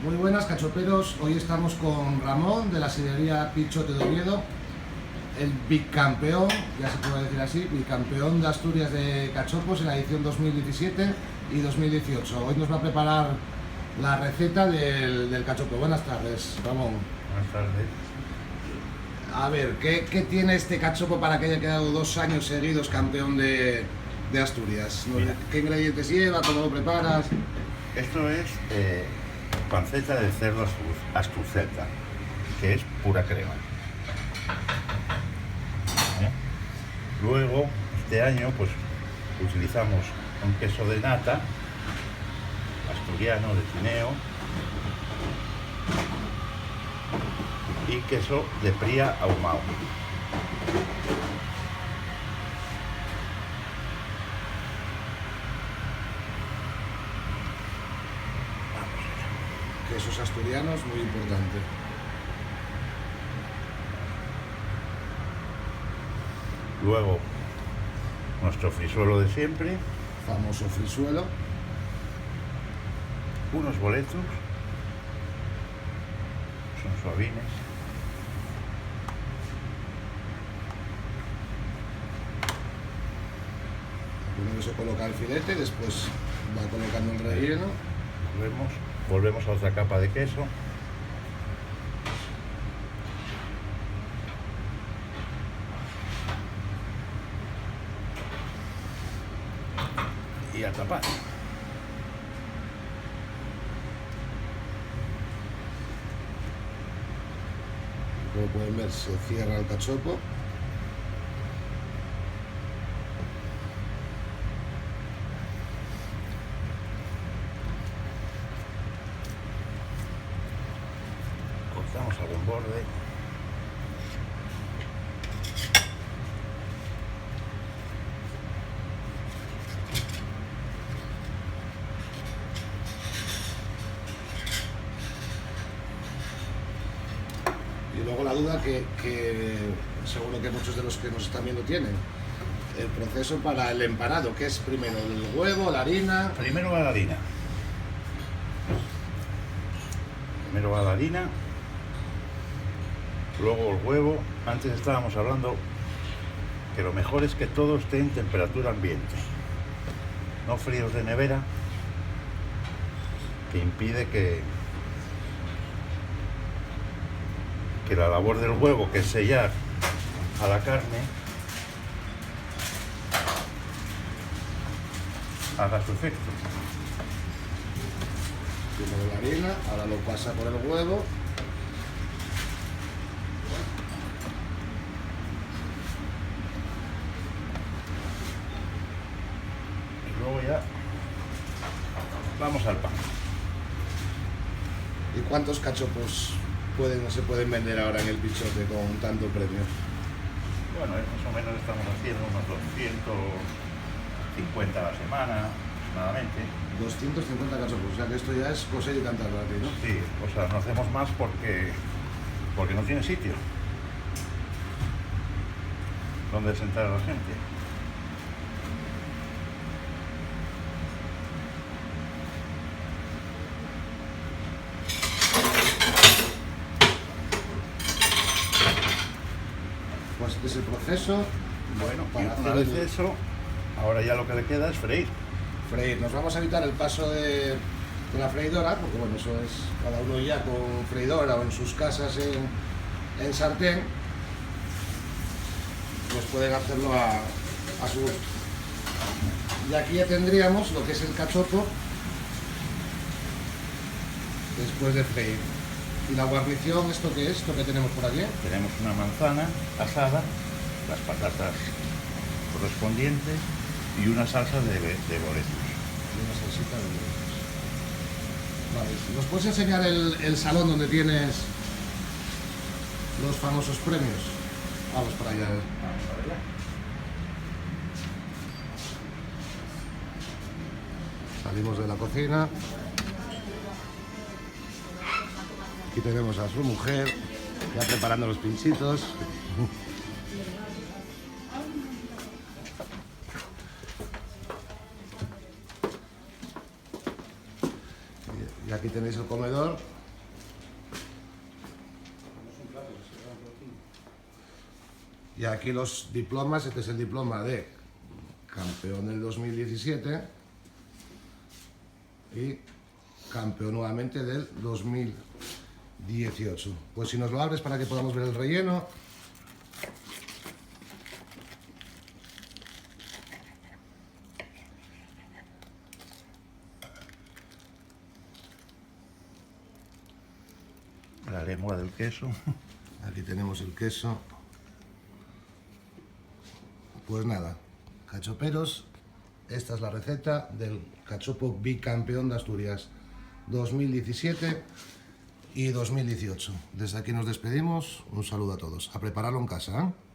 Muy buenas, cachoperos. Hoy estamos con Ramón de la sidrería Pichote de Oviedo, el bicampeón, ya se puede decir así, bicampeón de Asturias de cachopos en la edición 2017 y 2018. Hoy nos va a preparar la receta del cachopo. Buenas tardes, Ramón. Buenas tardes. A ver, ¿qué tiene este cachopo para que haya quedado 2 años seguidos campeón de Asturias? Mira. ¿Qué ingredientes lleva? ¿Cómo lo preparas? Esto es panceta de cerdo asturceta, que es pura crema. ¿Eh? Luego, este año, pues utilizamos un queso de nata asturiano de Tineo y queso de Pría ahumado. Quesos asturianos, muy importante. Luego, nuestro frisuelo de siempre, Famoso frisuelo. unos boletos, son suavines. Primero se coloca el filete, después va colocando el relleno. Volvemos a otra capa de queso. Y a tapar. Como pueden ver, se cierra el cachopo. Cortamos algún borde. Y luego la duda que seguro que muchos de los que nos están viendo tienen. El proceso para el empanado, ¿qué es primero? ¿El huevo, la harina? Primero va la harina. Primero va la harina. Luego el huevo. Antes estábamos hablando que lo mejor es que todo esté en temperatura ambiente. No fríos de nevera, que impide que la labor del huevo, que es sellar a la carne, haga su efecto. Primero la harina, ahora lo pasa por el huevo. Y luego ya vamos al pan. ¿Y cuántos cachopos se pueden vender ahora en el Pichote con tanto premio? Bueno, más o menos estamos haciendo unos 250 a la semana, aproximadamente. 250 cachopos, o sea que esto ya es coser y cantar para ti, ¿no? Sí, o sea, no hacemos más porque no tiene sitio donde sentar a la gente. Pues este es el proceso. Bueno, para y una hacer vez el eso, ahora ya lo que le queda es freír. freír. Nos vamos a evitar el paso de la freidora, porque bueno, eso es cada uno ya con freidora o en sus casas en sartén, pues pueden hacerlo a su gusto. Y aquí ya tendríamos lo que es el cachopo después de freír. ¿Y la guarnición, esto qué es? ¿Esto que tenemos por aquí? Tenemos una manzana asada, las patatas correspondientes y una salsa de boletos. Y una salsita de huevos. Vale, ¿nos puedes enseñar el salón donde tienes los famosos premios? Vamos para allá. Vamos a verla. Salimos de la cocina. Aquí tenemos a su mujer ya preparando los pinchitos. Y aquí tenéis el comedor. Y aquí los diplomas. Este es el diploma de campeón del 2017 y campeón nuevamente del 2018. Pues si nos lo abres para que podamos ver el relleno. La lengua del queso. Aquí tenemos el queso. Pues nada, cachoperos, esta es la receta del cachopo bicampeón de Asturias 2017 y 2018. Desde aquí nos despedimos, un saludo a todos. A prepararlo en casa, ¿eh?